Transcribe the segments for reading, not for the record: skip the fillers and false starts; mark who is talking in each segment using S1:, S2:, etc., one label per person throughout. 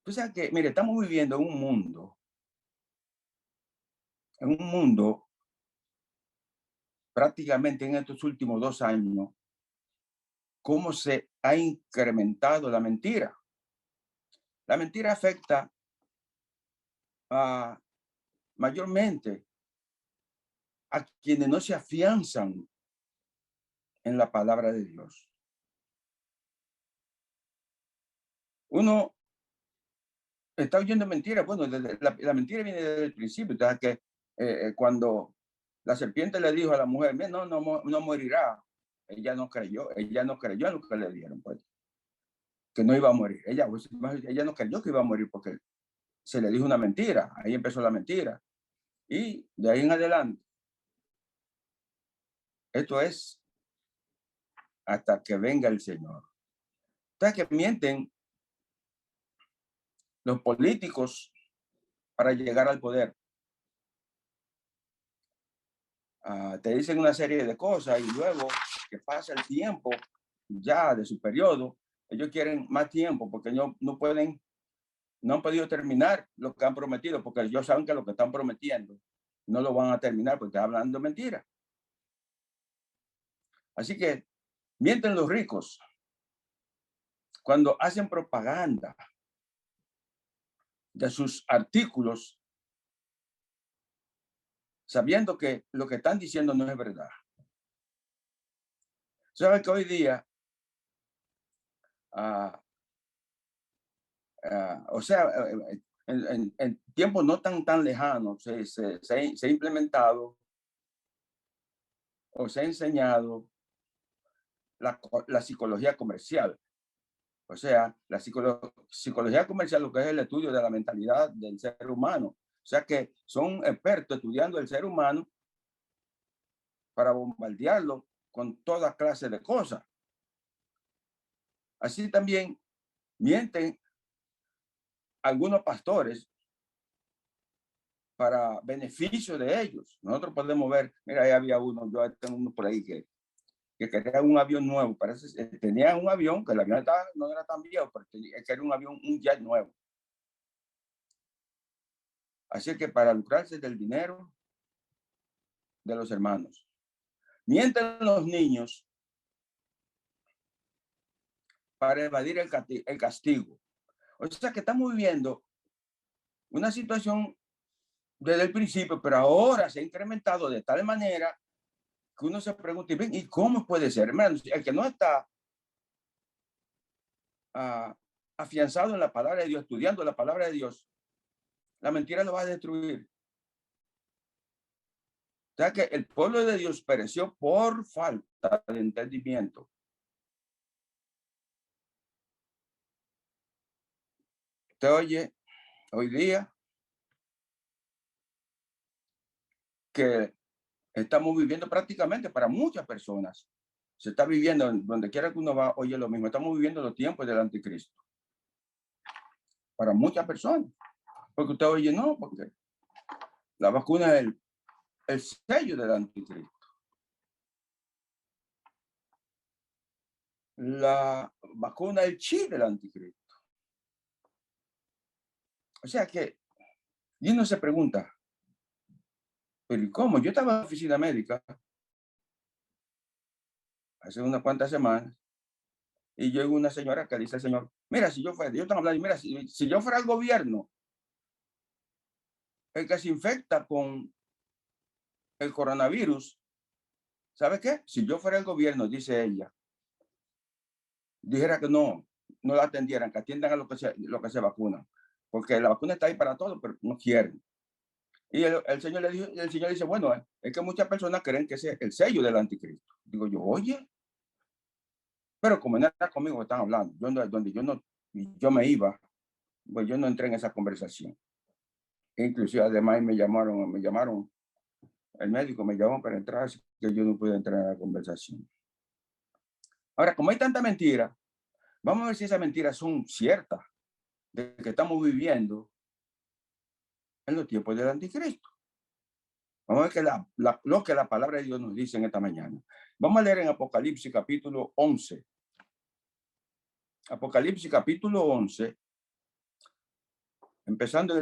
S1: Tú sabes que, mire, estamos viviendo en un mundo prácticamente en estos últimos 2 años, cómo se ha incrementado la mentira. La mentira afecta a, mayormente a quienes no se afianzan en la palabra de Dios. Uno está oyendo mentiras. Bueno, la mentira viene desde el principio. Entonces, que cuando la serpiente le dijo a la mujer, "Mira, no morirá", ella no creyó en lo que le dieron, pues, que no iba a morir. Ella no creyó que iba a morir porque se le dijo una mentira. Ahí empezó la mentira. Y de ahí en adelante, esto es hasta que venga el Señor. Entonces, que mienten los políticos para llegar al poder. Te dicen una serie de cosas y luego que pasa el tiempo ya de su periodo, ellos quieren más tiempo porque ellos no han podido terminar lo que han prometido, porque ellos saben que lo que están prometiendo no lo van a terminar porque están hablando mentira. Así que mienten los ricos cuando hacen propaganda de sus artículos, sabiendo que lo que están diciendo no es verdad. Saben que hoy día, uh, o sea, en tiempos no tan lejanos, se ha implementado o se ha enseñado la psicología comercial. O sea, la psicología comercial, lo que es el estudio de la mentalidad del ser humano. O sea, que son expertos estudiando el ser humano para bombardearlo con toda clase de cosas. Así también mienten algunos pastores para beneficio de ellos. Nosotros podemos ver, mira, ahí había uno, yo tengo uno por ahí que quería un avión nuevo. Parece tenía un avión, que el avión no era tan viejo, pero era un avión, un jet nuevo. Así que para lucrarse del dinero de los hermanos. Mienten los niños para evadir el castigo. O sea que estamos viviendo una situación desde el principio, pero ahora se ha incrementado de tal manera que uno se pregunta, ¿y cómo puede ser? Hermanos, el que no está afianzado en la palabra de Dios, estudiando la palabra de Dios, la mentira lo va a destruir. O sea que el pueblo de Dios pereció por falta de entendimiento. Usted oye hoy día que estamos viviendo prácticamente para muchas personas. Se está viviendo, donde quiera que uno va, oye lo mismo. Estamos viviendo los tiempos del anticristo. Para muchas personas. Porque usted oye, no, porque la vacuna es el sello del anticristo. La vacuna es el chip del anticristo. O sea que, y uno se pregunta, pero ¿cómo? Yo estaba en la oficina médica hace unas cuantas semanas y llegó una señora que dice al señor, mira, si yo fuera, yo estaba hablando, mira, si yo fuera el gobierno, el que se infecta con el coronavirus, ¿sabe qué? Si yo fuera el gobierno, dice ella, dijera que no la atendieran, que atiendan a lo que se vacunan, porque la vacuna está ahí para todo, pero no quieren. Y el señor le dijo, el señor dice, bueno, es que muchas personas creen que ese es el sello del anticristo. Digo yo, oye, pero como no era conmigo que están hablando, donde yo me iba, pues yo no entré en esa conversación. Inclusive además me llamaron, el médico me llamó para entrar, así que yo no pude entrar en la conversación. Ahora, como hay tanta mentira, vamos a ver si esas mentiras son ciertas, de que estamos viviendo en los tiempos del anticristo. Vamos a ver lo que la palabra de Dios nos dice en esta mañana. Vamos a leer en Apocalipsis capítulo 11. Apocalipsis capítulo 11, empezando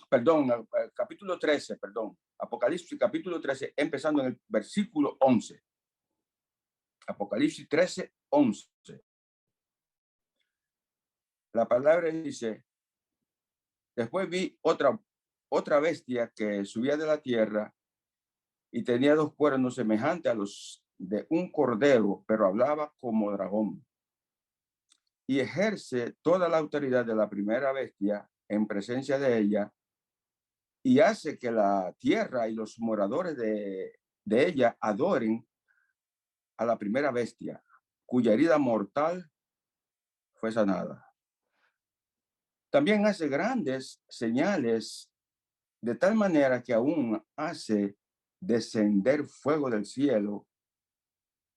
S1: perdón, capítulo 13, perdón, Apocalipsis capítulo 13, empezando en el versículo 11. Apocalipsis 13, 11. La palabra dice, después vi otra bestia que subía de la tierra y tenía dos cuernos semejantes a los de un cordero, pero hablaba como dragón. Y ejerce toda la autoridad de la primera bestia en presencia de ella y hace que la tierra y los moradores de ella adoren a la primera bestia, cuya herida mortal fue sanada. También hace grandes señales de tal manera que aún hace descender fuego del cielo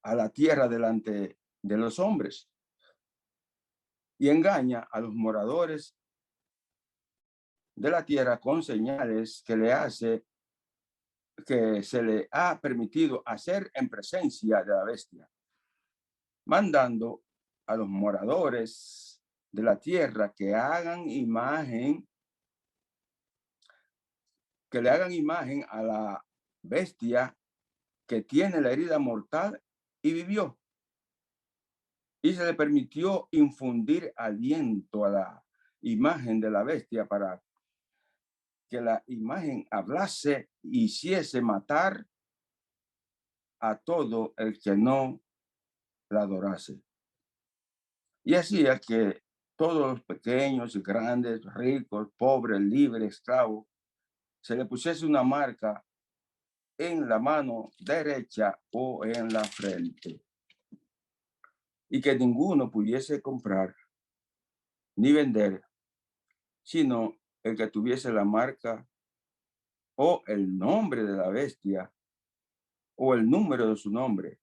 S1: a la tierra delante de los hombres y engaña a los moradores de la tierra con señales que se le ha permitido hacer en presencia de la bestia, mandando a los moradores de la tierra que le hagan imagen a la bestia que tiene la herida mortal y vivió. Y se le permitió infundir aliento a la imagen de la bestia para que la imagen hablase y hiciese matar a todo el que no la adorase. Y hacía que todos los pequeños y grandes, ricos, pobres, libres, esclavos, se le pusiese una marca en la mano derecha o en la frente, y que ninguno pudiese comprar ni vender, sino el que tuviese la marca o el nombre de la bestia o el número de su nombre.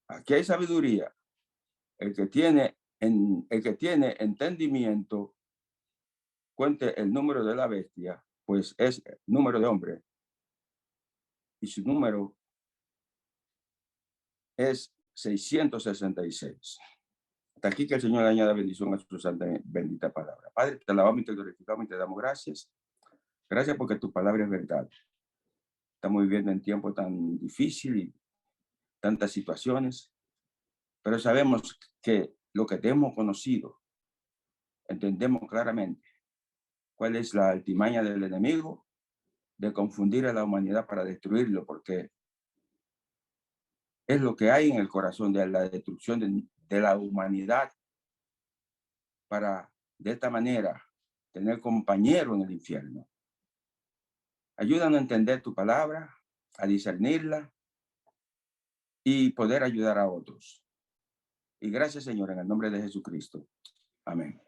S1: Aquí hay sabiduría. El que tiene entendimiento, cuente el número de la bestia, pues es número de hombre, y su número es 666. Hasta aquí, que el Señor añada bendición a su santa bendita palabra. Padre, te alabamos y te glorificamos y te damos gracias. Gracias porque tu palabra es verdad. Estamos viviendo en tiempos tan difíciles y tantas situaciones, pero sabemos que lo que te hemos conocido, entendemos claramente cuál es la altimaña del enemigo de confundir a la humanidad para destruirlo, porque es lo que hay en el corazón de la destrucción de la humanidad, para de esta manera tener compañero en el infierno. Ayúdanos a entender tu palabra, a discernirla y poder ayudar a otros. Y gracias, Señor, en el nombre de Jesucristo. Amén.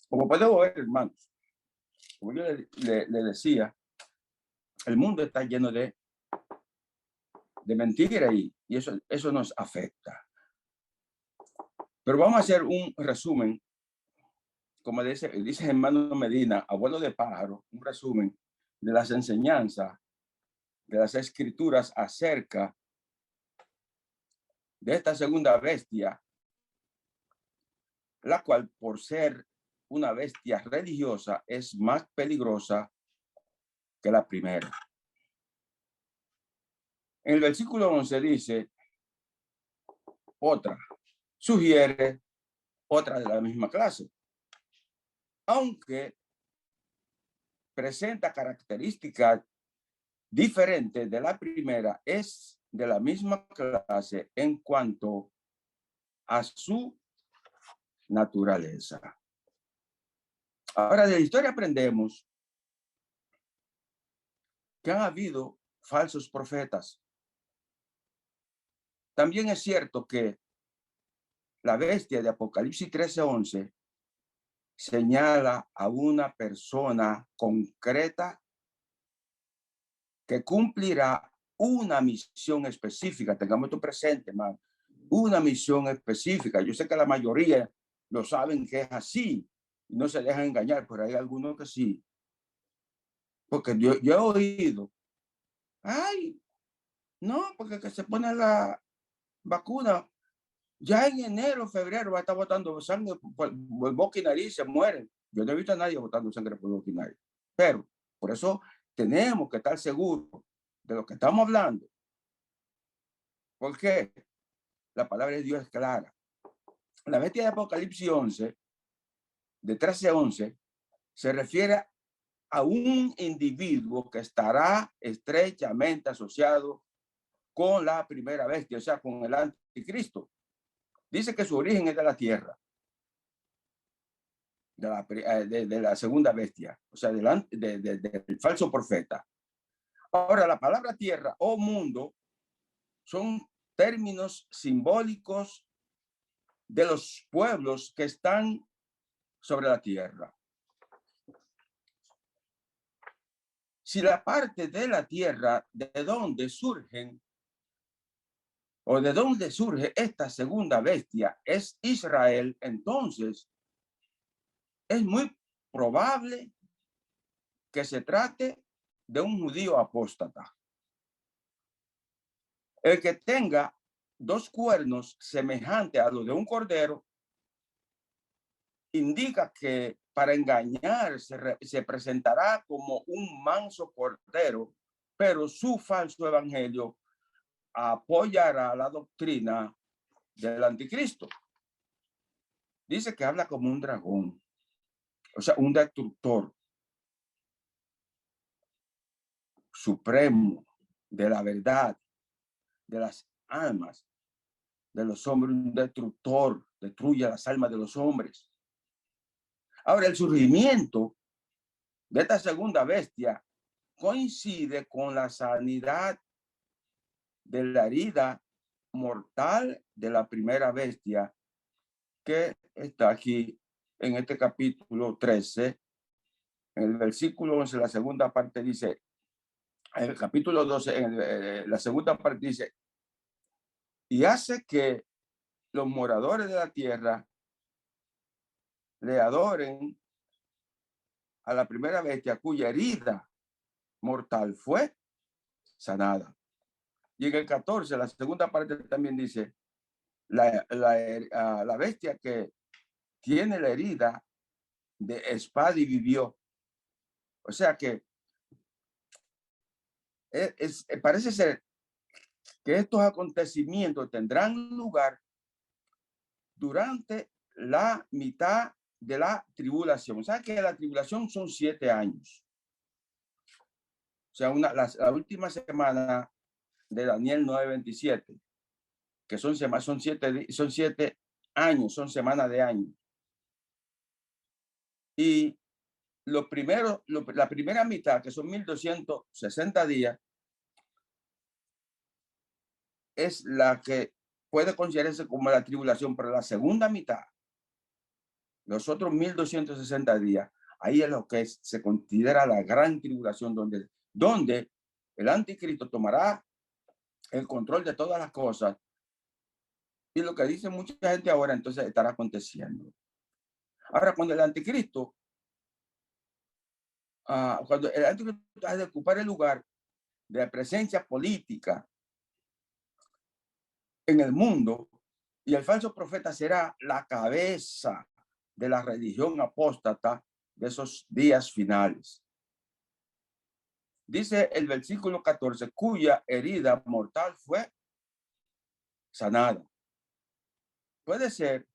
S1: Como podemos ver, hermanos, como yo le decía, el mundo está lleno de mentiras y eso nos afecta. Pero vamos a hacer un resumen, como dice hermano Medina, abuelo de pájaro, un resumen de las enseñanzas de las escrituras acerca de esta segunda bestia, la cual, por ser una bestia religiosa, es más peligrosa que la primera. En el versículo 11 dice, sugiere otra de la misma clase, aunque presenta características diferentes de la primera, es de la misma clase en cuanto a su naturaleza. Ahora, de la historia aprendemos que han habido falsos profetas. También es cierto que la bestia de Apocalipsis 13:11 señala a una persona concreta que cumplirá una misión específica. Tengamos esto presente, hermano. Una misión específica. Yo sé que la mayoría lo saben que es así y no se dejan engañar, pero hay algunos que sí. Porque yo he oído, ay, no, porque que se pone la vacuna, ya en enero, febrero va a estar botando sangre por boca y nariz, se mueren. Yo no he visto a nadie botando sangre por un ordinario. Pero por eso tenemos que estar seguros de lo que estamos hablando. Porque la palabra de Dios es clara. La bestia de Apocalipsis 11, de 13 a 11, se refiere a un individuo que estará estrechamente asociado con la primera bestia, o sea, con el anticristo. Dice que su origen es de la tierra, de la segunda bestia, o sea, del falso profeta. Ahora, la palabra tierra o mundo son términos simbólicos de los pueblos que están sobre la tierra. Si la parte de la tierra de donde surgen o de donde surge esta segunda bestia es Israel, entonces es muy probable que se trate de un judío apóstata. El que tenga dos cuernos semejantes a los de un cordero indica que para engañar se presentará como un manso cordero, pero su falso evangelio apoyará la doctrina del anticristo. Dice que habla como un dragón, o sea, un destructor supremo de la verdad, de las almas de los hombres, un destructor, destruye las almas de los hombres. Ahora, el surgimiento de esta segunda bestia coincide con la sanidad de la herida mortal de la primera bestia que está aquí en este capítulo 13. En el versículo 11, la segunda parte dice, en el capítulo 12, la segunda parte dice, y hace que los moradores de la tierra le adoren a la primera bestia cuya herida mortal fue sanada. Y en el 14, la segunda parte también dice, la bestia que tiene la herida de espada y vivió. O sea que parece ser que estos acontecimientos tendrán lugar durante la mitad de la tribulación. O sea que la tribulación son 7 años. O sea, la última semana de Daniel 9:27, que son 7 años, son semanas de años. Y la primera mitad, que son 1260 días, es la que puede considerarse como la tribulación, pero la segunda mitad, los otros 1260 días, ahí es lo que se considera la gran tribulación, donde el anticristo tomará el control de todas las cosas. Y lo que dice mucha gente ahora, entonces estará aconteciendo. Ahora, cuando el anticristo ha de ocupar el lugar de la presencia política en el mundo, y el falso profeta será la cabeza de la religión apóstata de esos días finales. Dice el versículo 14, cuya herida mortal fue sanada. Puede ser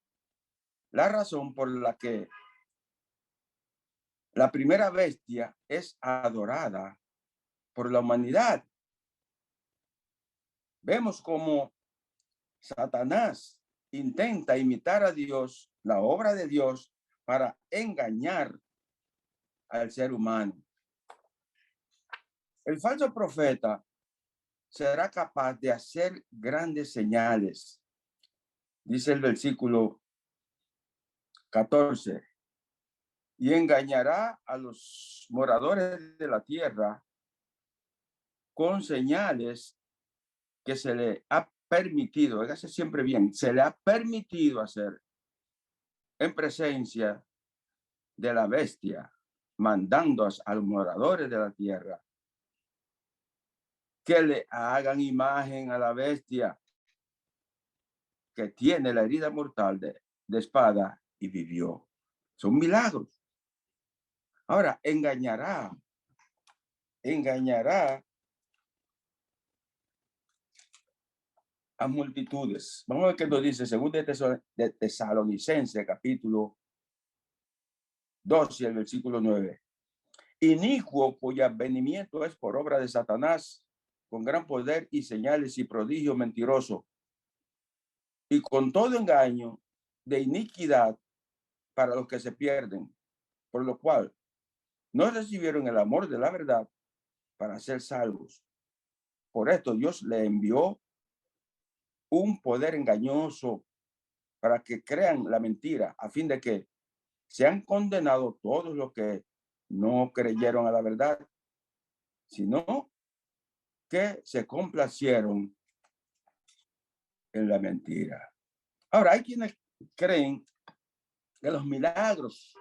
S1: la razón por la que la primera bestia es adorada por la humanidad. Vemos cómo Satanás intenta imitar a Dios, la obra de Dios, para engañar al ser humano. El falso profeta será capaz de hacer grandes señales. Dice el versículo 14, y engañará a los moradores de la tierra con señales que se le ha permitido, hágase siempre bien, se le ha permitido hacer en presencia de la bestia, mandando a los moradores de la tierra que le hagan imagen a la bestia que tiene la herida mortal de espada y vivió. Son milagros. Ahora, engañará a multitudes. Vamos a ver qué nos dice según de Tesalonicenses, capítulo 2 y el versículo 9. Inicuo, cuyo advenimiento es por obra de Satanás, con gran poder y señales y prodigios mentiroso, y con todo engaño de iniquidad para los que se pierden, por lo cual no recibieron el amor de la verdad para ser salvos. Por esto Dios le envió un poder engañoso para que crean la mentira, a fin de que sean condenados todos los que no creyeron a la verdad, sino que se complacieron en la mentira. Ahora, hay quienes creen que los milagros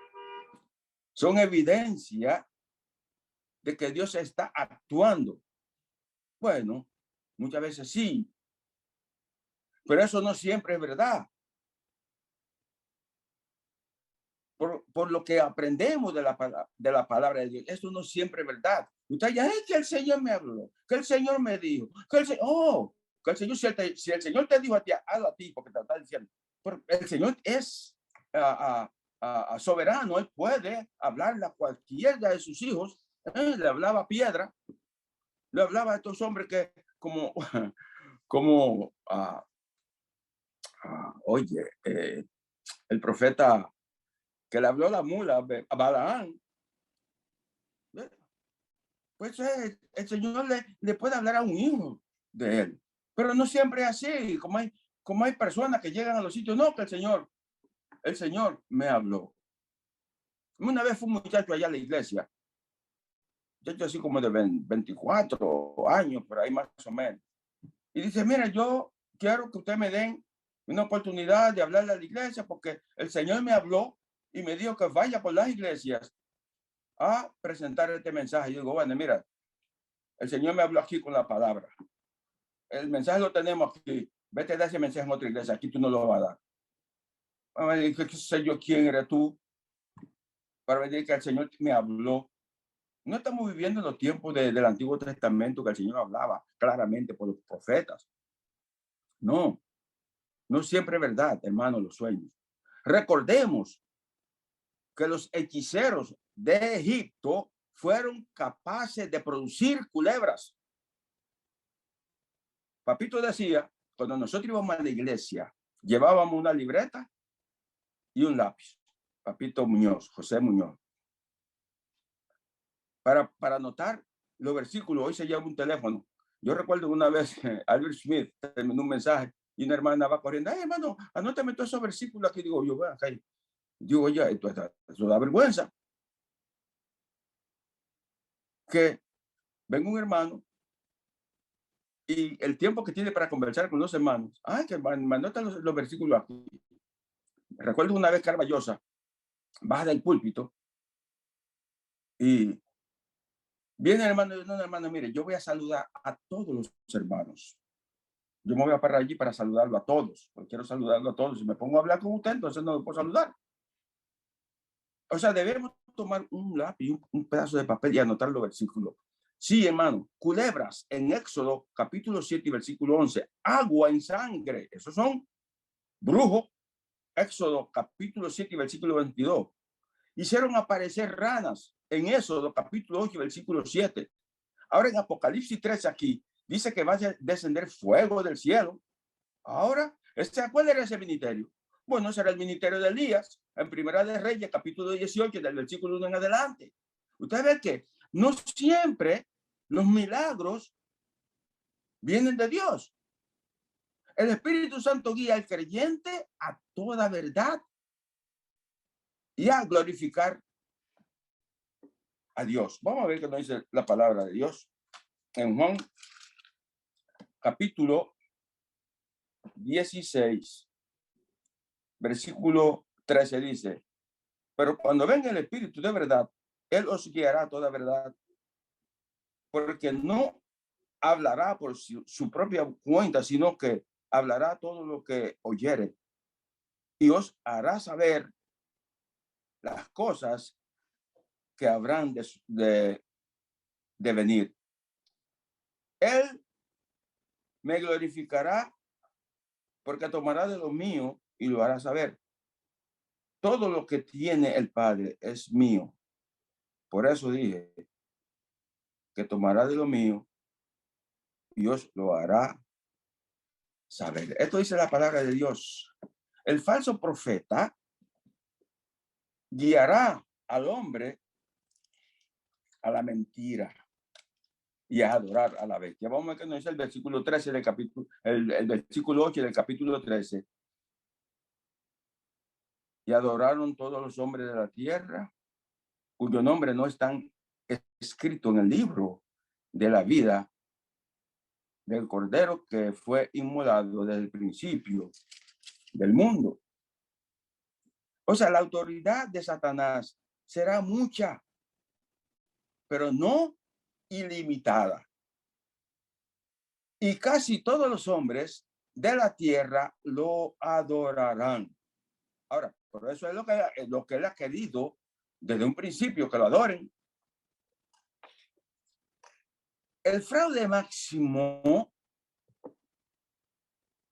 S1: son evidencia de que Dios está actuando. Bueno, muchas veces sí, pero eso no siempre es verdad. Por lo que aprendemos de la palabra de Dios, eso no siempre es verdad. Usted ya es que el Señor me habló, que el Señor me dijo, que el Señor, que el Señor, si el Señor te dijo a ti, hazlo a ti, porque te está diciendo, pero el Señor es soberano, Él puede hablarle a cualquiera de sus hijos. Le hablaba a piedra, le hablaba a estos hombres que como, oye, el profeta que le habló a la mula, a Balaán, pues el Señor le puede hablar a un hijo de él, pero no siempre es así, como hay personas que llegan a los sitios, no, que el Señor me habló. Una vez fue un muchacho allá a la iglesia, muchacho así como de 24 años, por ahí más o menos, y dice, mira, yo quiero que usted me den una oportunidad de hablarle a la iglesia porque el Señor me habló y me dijo que vaya por las iglesias a presentar este mensaje. Yo digo, bueno, mira, el Señor me habló aquí con la palabra. El mensaje lo tenemos aquí. Vete a dar ese mensaje en otra iglesia. Aquí tú no lo vas a dar. A ver, ¿qué sé yo quién eres tú para decir que el Señor me habló? No estamos viviendo en los tiempos del Antiguo Testamento que el Señor hablaba claramente por los profetas. No, no siempre es verdad, hermano, los sueños. Recordemos que los hechiceros de Egipto fueron capaces de producir culebras. Papito decía, cuando nosotros íbamos a la iglesia, llevábamos una libreta y un lápiz. Papito Muñoz, José Muñoz. Para anotar los versículos, hoy se lleva un teléfono. Yo recuerdo una vez Albert Smith terminó un mensaje y una hermana va corriendo, ay hermano, anótame todos esos versículos aquí. Digo, yo voy acá. Digo, ya, eso da vergüenza. Que venga un hermano y el tiempo que tiene para conversar con los hermanos, ay, que anota los versículos aquí. Recuerdo una vez Carballosa baja del púlpito y viene el hermano y dice, no, hermano, mire, yo voy a saludar a todos los hermanos. Yo me voy a parar allí para saludarlo a todos, porque quiero saludarlo a todos. Si me pongo a hablar con usted, entonces no lo puedo saludar. O sea, debemos tomar un lápiz, un pedazo de papel y anotar los versículos. Sí, hermano, culebras en Éxodo capítulo 7 y versículo 11, agua en sangre, esos son brujos. Éxodo capítulo 7 y versículo 22. Hicieron aparecer ranas en Éxodo capítulo 8 y versículo 7. Ahora en Apocalipsis 13 aquí, dice que va a descender fuego del cielo. Ahora, ¿cuál era ese ministerio? Bueno, será el ministerio de Elías, en Primera de Reyes, capítulo 18, del versículo 1 en adelante. Usted ve que no siempre los milagros vienen de Dios. El Espíritu Santo guía al creyente a toda verdad y a glorificar a Dios. Vamos a ver qué nos dice la palabra de Dios. En Juan, capítulo 16, versículo 13 dice, pero cuando venga el Espíritu de verdad, Él os guiará a toda verdad, porque no hablará por su propia cuenta, sino que hablará todo lo que oyere y os hará saber las cosas que habrán de venir. Él me glorificará porque tomará de lo mío y lo hará saber. Todo lo que tiene el Padre es mío. Por eso dije que tomará de lo mío y os lo hará saber. Esto dice la palabra de Dios. El falso profeta guiará al hombre a la mentira y a adorar a la bestia. Vamos a ver que nos dice el versículo 13 del capítulo, el versículo 8 del capítulo 13. Y adoraron todos los hombres de la tierra, cuyo nombre no están escrito en el libro de la vida del Cordero que fue inmolado desde el principio del mundo. O sea, la autoridad de Satanás será mucha, pero no ilimitada. Y casi todos los hombres de la tierra lo adorarán. Ahora, por eso es lo que él ha querido desde un principio, que lo adoren. El fraude máximo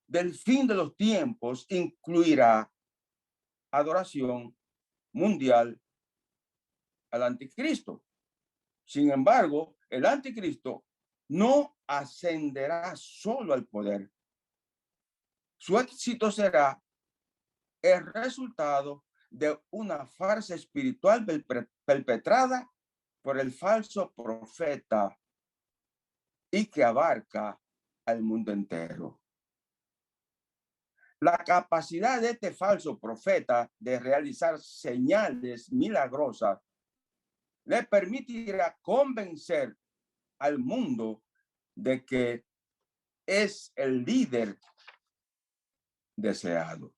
S1: del fin de los tiempos incluirá adoración mundial al anticristo. Sin embargo, el anticristo no ascenderá solo al poder. Su éxito será el resultado de una farsa espiritual perpetrada por el falso profeta y que abarca al mundo entero. La capacidad de este falso profeta de realizar señales milagrosas le permitirá convencer al mundo de que es el líder deseado.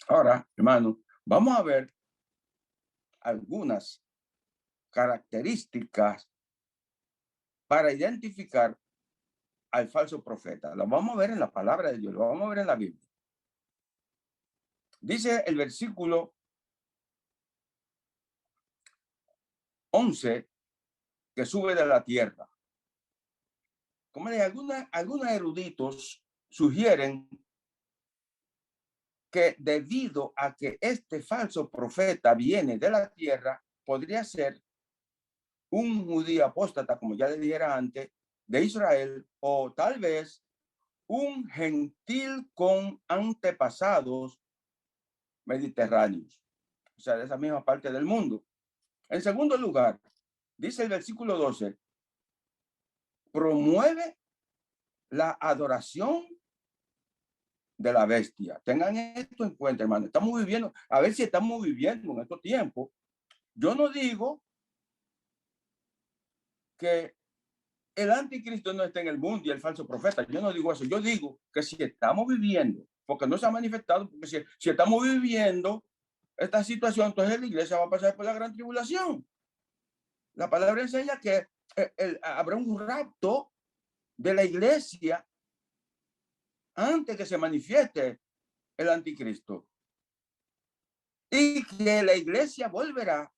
S1: Ahora, hermano, vamos a ver algunas características para identificar al falso profeta. Lo vamos a ver en la palabra de Dios, lo vamos a ver en la Biblia. Dice el versículo 11 que sube de la tierra. Como le algunos eruditos sugieren que debido a que este falso profeta viene de la tierra, podría ser un judío apóstata, como ya le dijera antes, de Israel, o tal vez un gentil con antepasados mediterráneos, o sea, de esa misma parte del mundo. En segundo lugar, dice el versículo 12, promueve la adoración de la bestia. Tengan esto en cuenta, hermano. Estamos viviendo, a ver si estamos viviendo en estos tiempos. Yo no digo que el anticristo no está en el mundo y el falso profeta. Yo no digo eso. Yo digo que si estamos viviendo, porque no se ha manifestado, porque si estamos viviendo esta situación, entonces la iglesia va a pasar por la gran tribulación. La palabra enseña que habrá un rapto de la iglesia antes que se manifieste el anticristo. Y que la iglesia volverá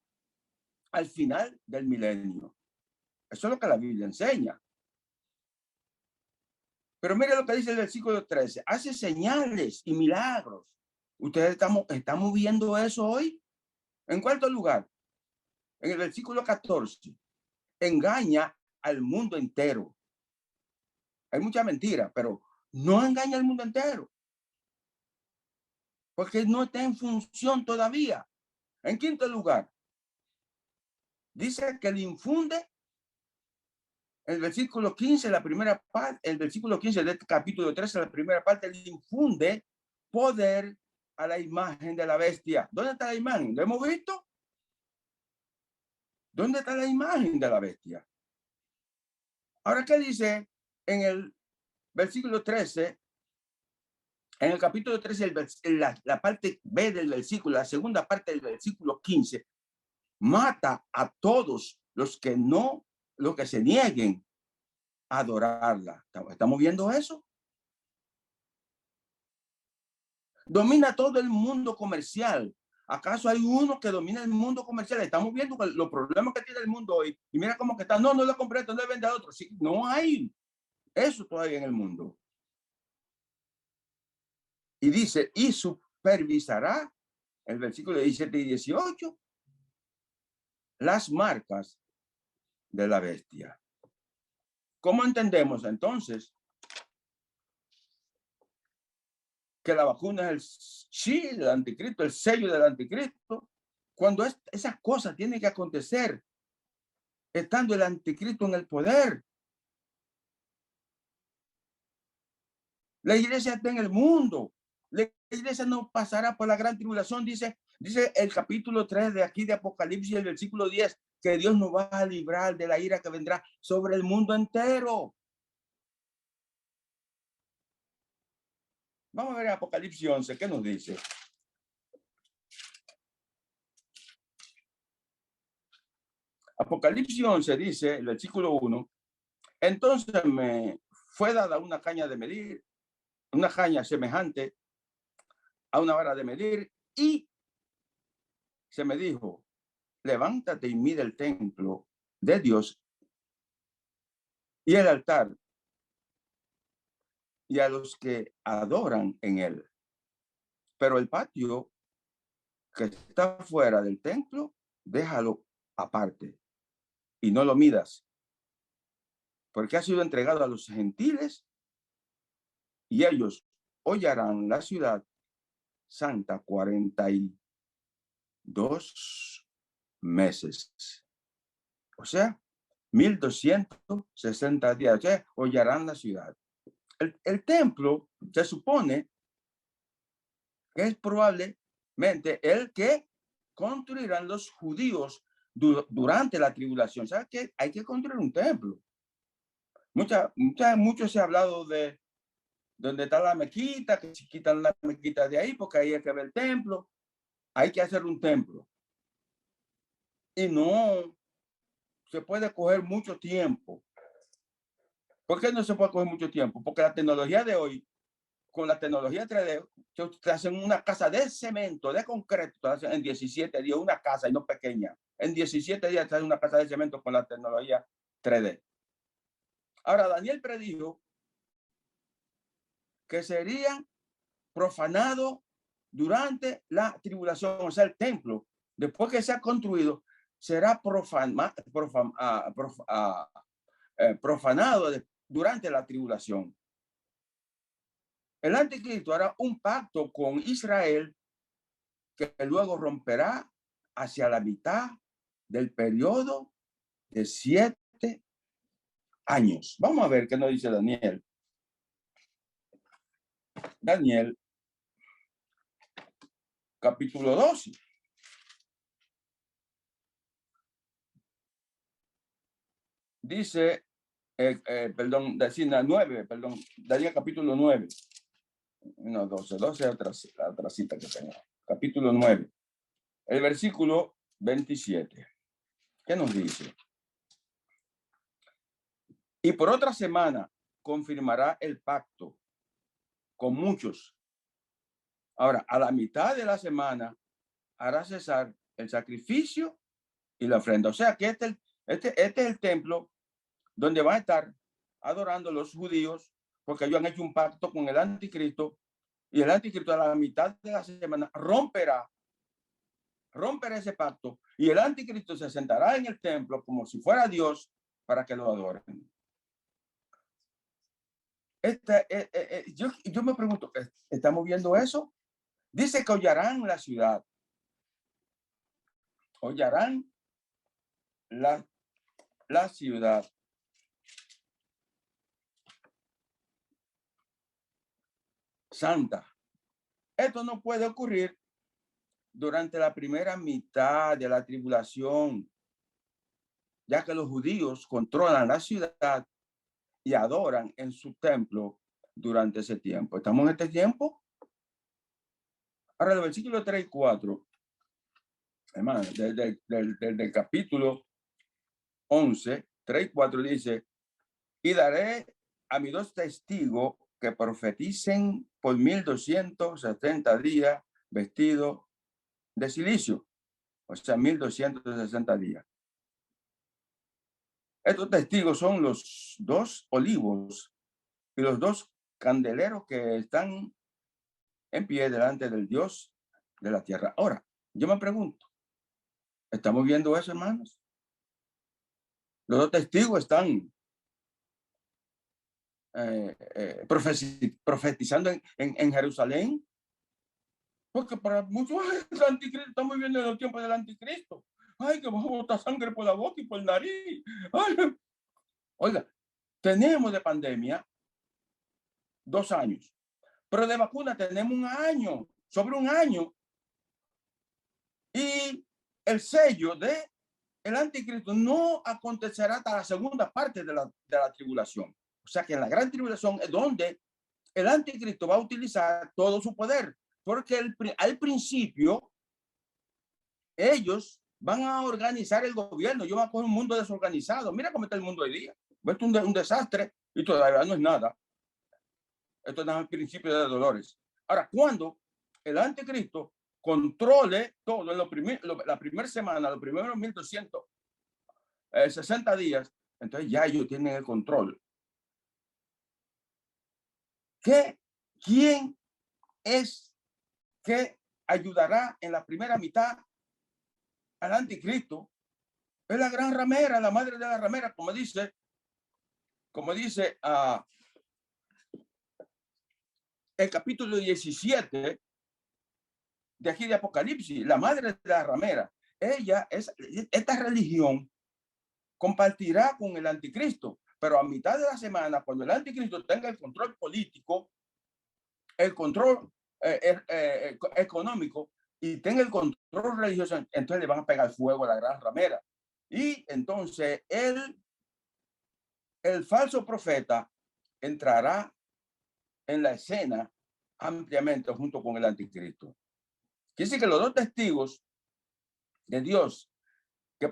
S1: al final del milenio. Eso es lo que la Biblia enseña. Pero mire lo que dice el versículo 13. Hace señales y milagros. Ustedes estamos viendo eso hoy. En cuarto lugar, en el versículo 14, engaña al mundo entero. Hay mucha mentira, pero no engaña al mundo entero. Porque no está en función todavía. En quinto lugar, dice que le infunde el versículo 15, la primera parte, el versículo 15 del capítulo 13, la primera parte, le infunde poder a la imagen de la bestia. ¿Dónde está la imagen? ¿Lo hemos visto? ¿Dónde está la imagen de la bestia? Ahora, ¿qué dice en el versículo 13? En el capítulo 13, la parte B del versículo, la segunda parte del versículo 15, mata a todos los que se nieguen a adorarla. ¿Estamos viendo eso? Domina todo el mundo comercial ¿Acaso hay uno que domina el mundo comercial? Estamos viendo los problemas que tiene el mundo hoy. Y mira cómo que está. No, no lo compré, no le vende a otro. Sí, no hay eso todavía en el mundo. Y dice, y supervisará, el versículo 17 y 18, las marcas de la bestia. ¿Cómo entendemos entonces que la vacuna es el sí del anticristo, el sello del anticristo? Cuando esas cosas tienen que acontecer, estando el anticristo en el poder. La iglesia está en el mundo. La iglesia no pasará por la gran tribulación, dice el capítulo 3 de aquí de Apocalipsis, el versículo 10, que Dios nos va a librar de la ira que vendrá sobre el mundo entero. Vamos a ver Apocalipsis 11, ¿qué nos dice? Apocalipsis 11 dice, el versículo 1, entonces me fue dada una caña de medir, una caña semejante a una vara de medir, y se me dijo, levántate y mide el templo de Dios y el altar y a los que adoran en él. Pero el patio que está fuera del templo, déjalo aparte y no lo midas, porque ha sido entregado a los gentiles y ellos hollarán la ciudad santa 42 meses. O sea, 1260 días. O sea, hollarán la ciudad. El templo se supone que es probablemente el que construirán los judíos durante la tribulación. ¿Sabes qué? Hay que construir un templo. Mucho se ha hablado de donde está la mezquita, que si quitan la mezquita de ahí, porque ahí hay que ver el templo. Hay que hacer un templo. Y no se puede coger mucho tiempo. ¿Por qué no se puede coger mucho tiempo? Porque la tecnología de hoy, con la tecnología 3D, te hacen una casa de cemento, de concreto, te hacen en 17 días, una casa y no pequeña. En 17 días te hacen una casa de cemento con la tecnología 3D. Ahora, Daniel predijo que serían profanados durante la tribulación, o sea, el templo, después que sea construido, será profanado durante la tribulación. El anticristo hará un pacto con Israel que luego romperá hacia la mitad del periodo de 7 años. Vamos a ver qué nos dice Daniel. Daniel, capítulo 12. Dice, perdón, decina 9, perdón, Daniel capítulo 9. No, 12 la otra cita que tengo. Capítulo 9. El versículo 27. ¿Qué nos dice? Y por otra semana confirmará el pacto con muchos. Ahora, a la mitad de la semana hará cesar el sacrificio y la ofrenda. O sea que este es el templo donde van a estar adorando los judíos, porque ellos han hecho un pacto con el anticristo, y el anticristo a la mitad de la semana romperá ese pacto, y el anticristo se sentará en el templo como si fuera Dios para que lo adoren. Yo me pregunto, ¿estamos viendo eso? Dice que hollarán la ciudad. Hollarán la ciudad. Santa. Esto no puede ocurrir durante la primera mitad de la tribulación, ya que los judíos controlan la ciudad y adoran en su templo durante ese tiempo. ¿Estamos en este tiempo? Ahora, el versículo 3 y 4, hermano, del capítulo 11, 3 y 4 dice, y daré a mis 2 testigos que profeticen por 1270 días vestidos de silicio, o sea, 1260 días. Estos testigos son los dos olivos y los dos candeleros que están en pie delante del Dios de la tierra. Ahora, yo me pregunto, ¿estamos viendo eso, hermanos? Los dos testigos están profetizando en Jerusalén, porque para muchos el anticristo, estamos viviendo en los tiempos del anticristo. Ay, que vamos a botar sangre por la boca y por el nariz. Ay. Oiga, tenemos de pandemia 2 años, pero de vacuna tenemos 1 año, sobre 1 año. Y el sello de el anticristo no acontecerá hasta la segunda parte de la tribulación. O sea que en la gran tribulación es donde el anticristo va a utilizar todo su poder, porque al principio ellos van a organizar el gobierno. Yo voy a coger un mundo desorganizado. Mira cómo está el mundo hoy día. Esto es un desastre y todavía no es nada. Esto es el principio de dolores. Ahora, cuando el anticristo controle todo en la primera semana, los primeros 1260 días, entonces ya ellos tienen el control. ¿Quién es que ayudará en la primera mitad al anticristo? Es la gran ramera, la madre de la ramera, como dice el capítulo 17 de aquí de Apocalipsis, la madre de la ramera. Esta religión compartirá con el anticristo, pero a mitad de la semana, cuando el anticristo tenga el control político, el control económico y tenga el control religioso, entonces le van a pegar fuego a la gran ramera. Y entonces el falso profeta entrará en la escena ampliamente junto con el anticristo. Quiere decir que los dos testigos de Dios que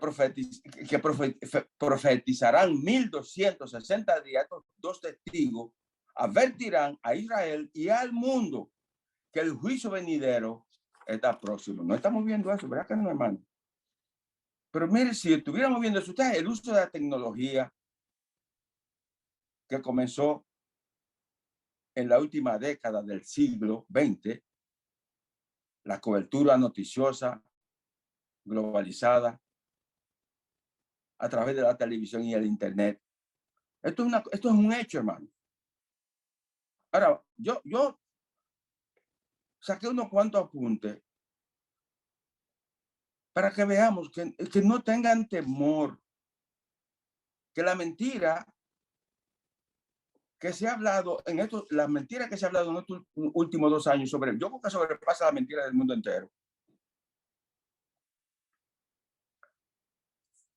S1: profetizarán 1260 días, estos dos testigos advertirán a Israel y al mundo que el juicio venidero está próximo. No estamos viendo eso, ¿verdad que no, hermano? Pero mire, si estuviéramos viendo eso, ustedes, el uso de la tecnología que comenzó en la última década del siglo XX, la cobertura noticiosa globalizada a través de la televisión y el internet. Esto es un hecho, hermano. Ahora, yo saqué unos cuantos apuntes para que veamos que no tengan temor, que la mentira que se ha hablado la mentira que se ha hablado en estos últimos 2 años yo creo que sobrepasa la mentira del mundo entero.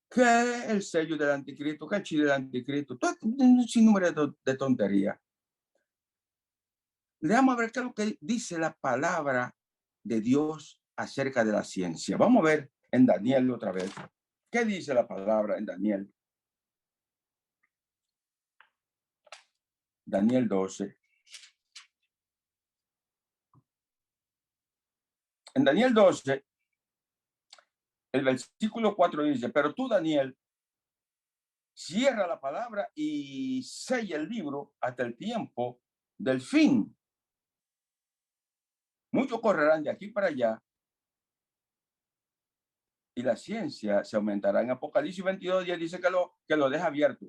S1: ¿Qué el sello del anticristo? ¿Qué el chile del anticristo? Todo un sinnúmero de tonterías. Leamos a ver qué es lo que dice la palabra de Dios acerca de la ciencia. Vamos a ver en Daniel otra vez. ¿Qué dice la palabra en Daniel? Daniel 12. En Daniel 12, el versículo 4 dice, pero tú, Daniel, cierra la palabra y sella el libro hasta el tiempo del fin. Muchos correrán de aquí para allá y la ciencia se aumentará. En Apocalipsis 22:10 dice que lo deja abierto.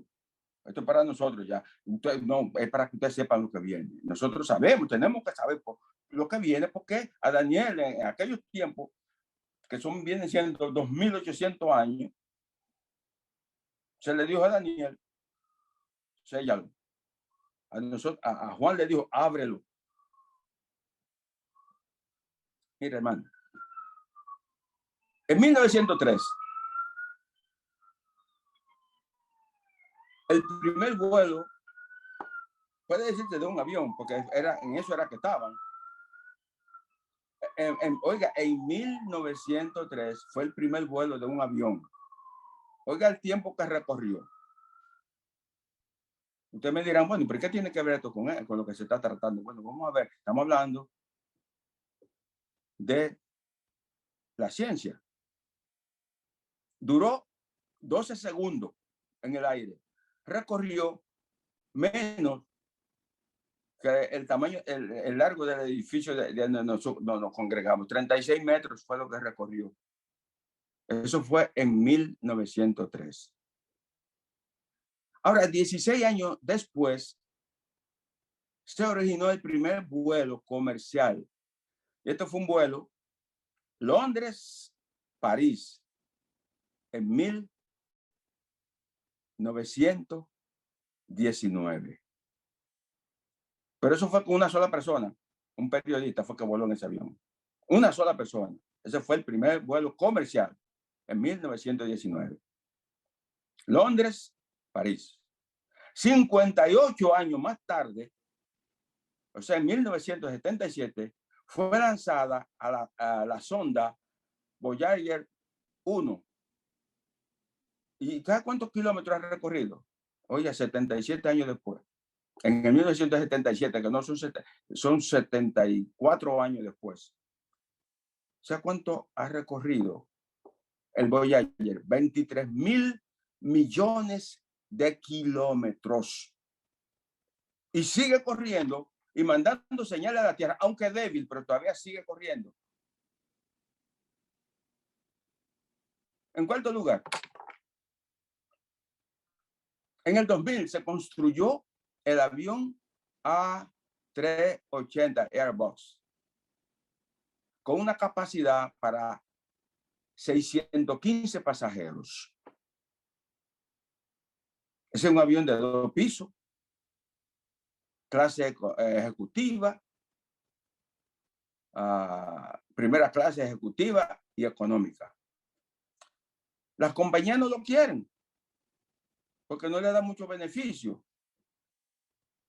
S1: Esto es para nosotros ya. No, es para que ustedes sepan lo que viene. Nosotros sabemos, tenemos que saber lo que viene, porque a Daniel en aquellos tiempos, que vienen siendo 2800 años, se le dijo a Daniel, séllalo. A Juan le dijo, ábrelo. Mira, hermano. En 1903, el primer vuelo, puede decirse de un avión, porque en eso era que estaban. Oiga, en 1903 fue el primer vuelo de un avión. Oiga el tiempo que recorrió. Ustedes me dirán, bueno, ¿pero qué tiene que ver esto con lo que se está tratando? Bueno, vamos a ver, estamos hablando de la ciencia. Duró 12 segundos en el aire. Recorrió menos que el tamaño, el largo del edificio de donde nos congregamos. 36 metros fue lo que recorrió. Eso fue en 1903. Ahora, 16 años después, se originó el primer vuelo comercial. Y esto fue un vuelo Londres-París en 1919. Pero eso fue con una sola persona. Un periodista fue que voló en ese avión. Una sola persona. Ese fue el primer vuelo comercial en 1919. Londres, París. 58 años más tarde, o sea, en 1977, fue lanzada a la sonda Voyager 1. ¿Y sabes cuántos kilómetros ha recorrido? Oye, 77 años después. En el 1977, que no son 74 años después. ¿Sabes cuánto ha recorrido el Voyager? 23,000 millones de kilómetros. Y sigue corriendo y mandando señales a la Tierra, aunque débil, pero todavía sigue corriendo. En cuarto lugar, en el 2000 se construyó el avión A380 Airbus con una capacidad para 615 pasajeros. Es un avión de 2 pisos, clase ejecutiva, primera clase ejecutiva y económica. Las compañías no lo quieren porque no le da mucho beneficio.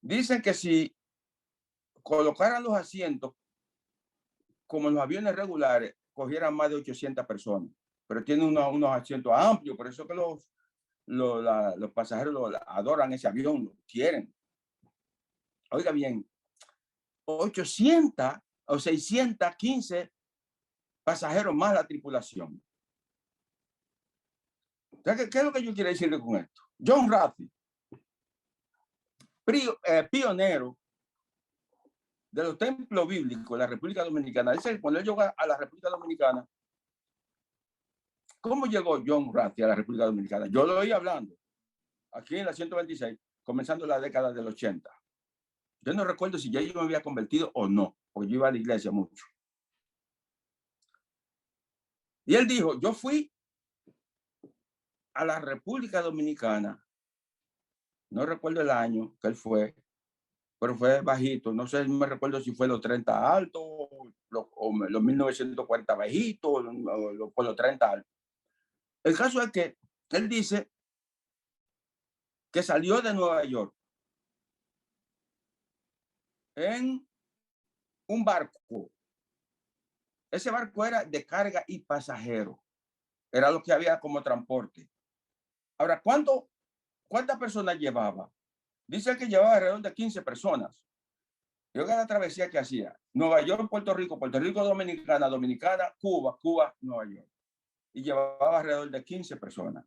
S1: Dicen que si colocaran los asientos como en los aviones regulares, cogieran más de 800 personas, pero tiene unos asientos amplios, por eso que los pasajeros adoran ese avión, lo quieren. Oiga bien, 800 o 615 pasajeros más la tripulación. ¿Qué es lo que yo quiero decirle con esto? John Rathy, pionero de los templos bíblicos de la República Dominicana. Dice, cuando él llegó a la República Dominicana, ¿cómo llegó John Rathy a la República Dominicana? Yo lo oí hablando aquí en la 126, comenzando la década del 80. Yo no recuerdo si ya yo me había convertido o no, porque yo iba a la iglesia mucho. Y él dijo, yo fui a la República Dominicana, no recuerdo el año que él fue, pero fue bajito, no sé, no me recuerdo si fue los 30 altos, o los 1940 bajitos, o los 30 altos. El caso es que él dice que salió de Nueva York en un barco. Ese barco era de carga y pasajero. Era lo que había como transporte. Ahora, ¿cuántas personas llevaba? Dice que llevaba alrededor de 15 personas. Yo que la travesía que hacía, Nueva York, Puerto Rico, Dominicana, Dominicana, Cuba, Nueva York. Y llevaba alrededor de 15 personas.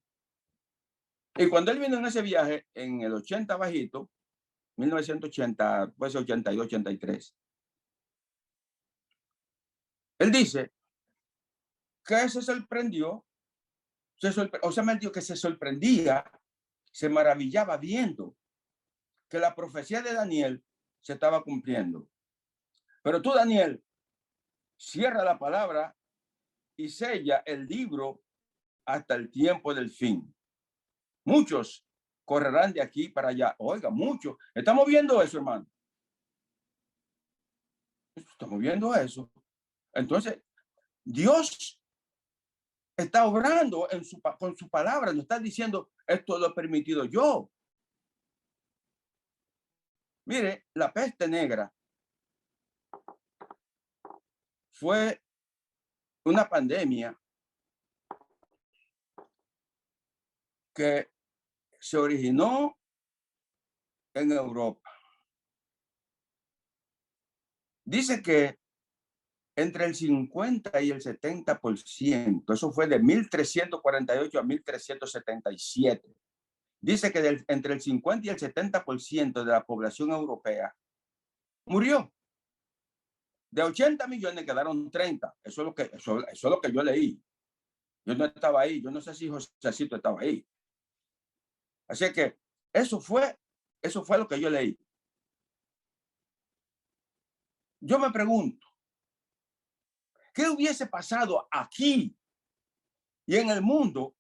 S1: Y cuando él vino en ese viaje, en el 80 bajito, 1980, pues 82, 83, él dice que se sorprendió, me dijo que se sorprendía, se maravillaba viendo que la profecía de Daniel se estaba cumpliendo. Pero tú, Daniel, cierra la palabra y sella el libro hasta el tiempo del fin. Muchos correrán de aquí para allá. Oiga, muchos. Estamos viendo eso, hermano. Estamos viendo eso. Entonces, Dios está obrando con su palabra. Nos está diciendo, esto lo he permitido yo. Mire, la peste negra fue una pandemia que se originó en Europa. Dice que entre el 50 y el 70%. Eso fue de 1348 a 1377. Dice que entre el 50 y el 70% de la población europea murió. De 80 millones quedaron 30. Eso es lo que yo leí. Yo no estaba ahí. Yo no sé si Josécito estaba ahí. Así que eso fue lo que yo leí. Yo me pregunto, ¿qué hubiese pasado aquí y en el mundo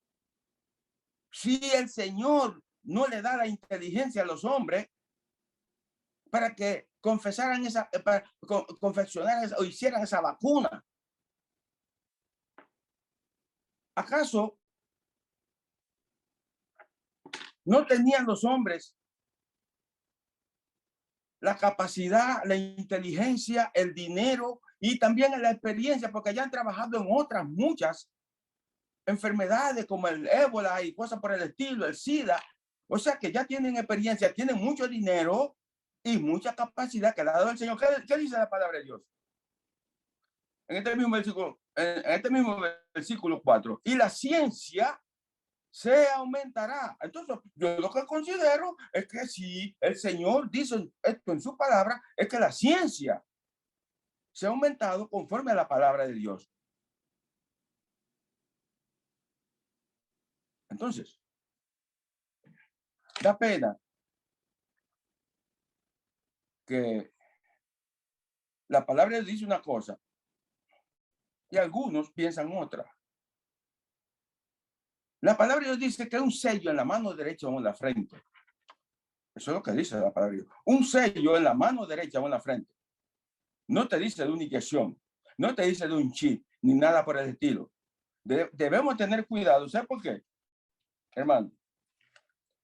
S1: si el Señor no le da la inteligencia a los hombres para que confesaran para confeccionaran o hicieran esa vacuna? ¿Acaso no tenían los hombres la capacidad, la inteligencia, el dinero y también la experiencia, porque ya han trabajado en otras muchas enfermedades como el ébola y cosas por el estilo, el SIDA? O sea que ya tienen experiencia, tienen mucho dinero y mucha capacidad que ha dado el Señor. ¿Qué dice la palabra de Dios? En este mismo versículo 4. Y la ciencia se aumentará. Entonces, yo lo que considero es que si el Señor dice esto en su palabra, es que la ciencia se ha aumentado conforme a la palabra de Dios. Entonces, da pena que la palabra dice una cosa y algunos piensan otra. La palabra de Dios dice que un sello en la mano derecha o en la frente. Eso es lo que dice la palabra de Dios. Un sello en la mano derecha o en la frente. No te dice de una inyección, no te dice de un chip, ni nada por el estilo. Debemos tener cuidado. ¿Sabes por qué, hermano?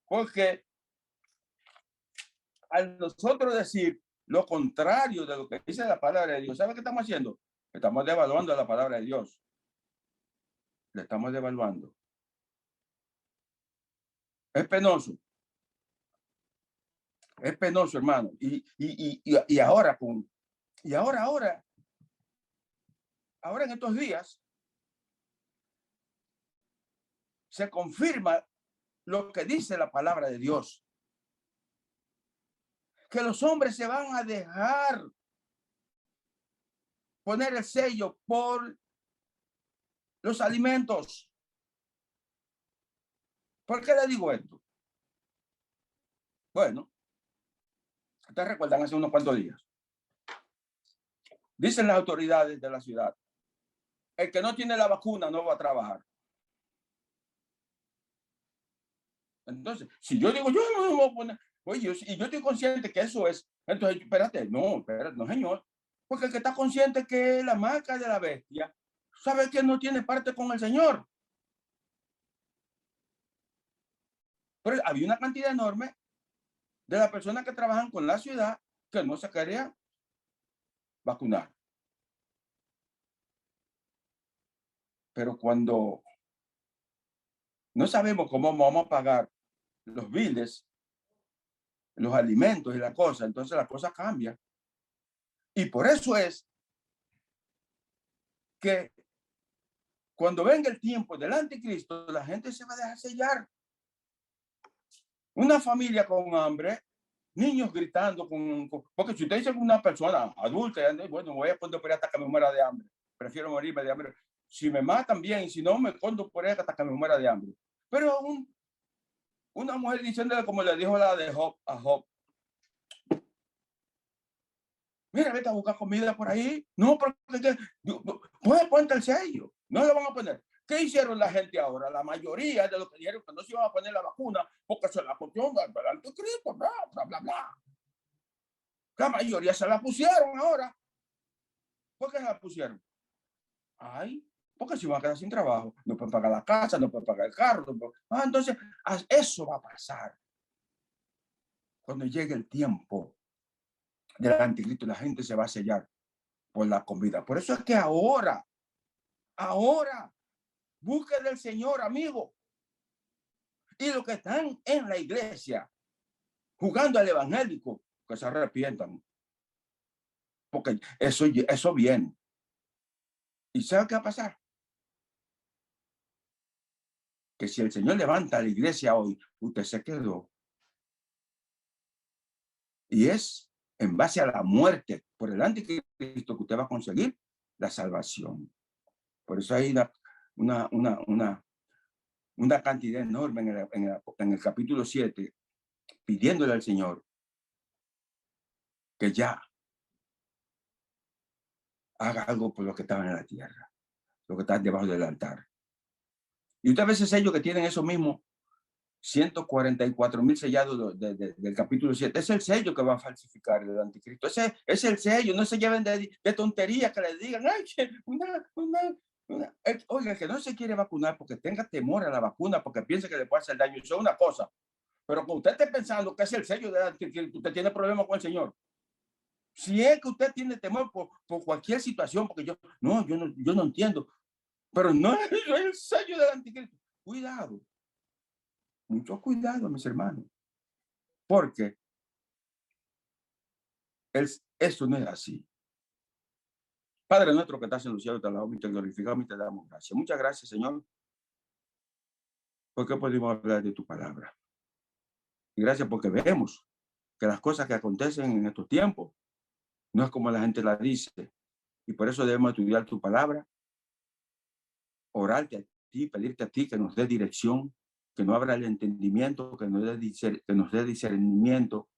S1: Porque al nosotros decir lo contrario de lo que dice la palabra de Dios, ¿sabe qué estamos haciendo? Estamos devaluando la palabra de Dios. Le estamos devaluando. Es penoso. Es penoso, hermano. Y ahora, ahora en estos días, se confirma lo que dice la palabra de Dios. Que los hombres se van a dejar poner el sello por los alimentos. ¿Por qué le digo esto? Bueno, ustedes recuerdan hace unos cuantos días. Dicen las autoridades de la ciudad, el que no tiene la vacuna no va a trabajar. Entonces, si yo digo, yo no me voy a poner, oye, y yo estoy consciente que eso es, entonces, espérate, no, señor. Porque el que está consciente que la marca de la bestia, sabe que no tiene parte con el Señor. Pero había una cantidad enorme de las personas que trabajan con la ciudad que no se querían vacunar. Pero cuando no sabemos cómo vamos a pagar los biles, los alimentos y la cosa, entonces la cosa cambia. Y por eso es que cuando venga el tiempo del anticristo, la gente se va a dejar sellar. Una familia con hambre, niños gritando, porque si usted dice que una persona adulta, bueno, voy a poner por hasta que me muera de hambre. Prefiero morirme de hambre. Si me matan bien, y si no, me escondo por hasta que me muera de hambre. Pero una mujer diciéndole, como le dijo la de Job a Job, mira, vete a buscar comida por ahí. No, porque ponte el sello. No lo van a poner. ¿Qué hicieron la gente ahora? La mayoría de los que dijeron que no se iban a poner la vacuna porque se la pusieron del anticristo, bla, bla, bla, bla. La mayoría se la pusieron ahora. ¿Por qué se la pusieron? Ay, porque si van a quedar sin trabajo. No pueden pagar la casa, no pueden pagar el carro. Entonces, eso va a pasar. Cuando llegue el tiempo del anticristo, la gente se va a sellar por la comida. Por eso es que ahora, busque del Señor, amigo. Y los que están en la iglesia jugando al evangélico, que se arrepientan. Porque eso viene. ¿Y sabe qué va a pasar? Que si el Señor levanta a la iglesia hoy, usted se quedó. Y es en base a la muerte por el anticristo que usted va a conseguir la salvación. Por eso hay una cantidad enorme en el capítulo 7 pidiéndole al Señor que ya haga algo por los que estaban en la tierra, los que están debajo del altar. Y usted ve ese sello que tienen esos mismos 144,000 sellados del capítulo 7. Es el sello que va a falsificar el anticristo. Ese es el sello. No se lleven de tonterías que le digan, ay, oiga, que no se quiere vacunar porque tenga temor a la vacuna, porque piensa que le puede hacer daño. Eso es una cosa. Pero que usted esté pensando que es el sello del anticristo, usted tiene problemas con el Señor. Si es que usted tiene temor por cualquier situación, porque yo no entiendo, pero no es el sello del anticristo. Cuidado. Mucho cuidado, mis hermanos, porque eso no es así. Padre nuestro que estás en los cielos, te alabamos y te glorificamos y te damos gracias. Muchas gracias, Señor, porque podemos hablar de tu palabra. Y gracias porque vemos que las cosas que acontecen en estos tiempos no es como la gente la dice. Y por eso debemos estudiar tu palabra, orarte a ti, pedirte a ti que nos dé dirección, que nos abra el entendimiento, que nos dé discernimiento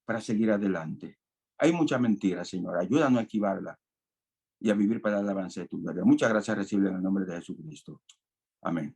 S1: para seguir adelante. Hay mucha mentira, Señor. Ayúdanos a esquivarla y a vivir para el avance de tu gloria. Muchas gracias, recibe en el nombre de Jesucristo. Amén.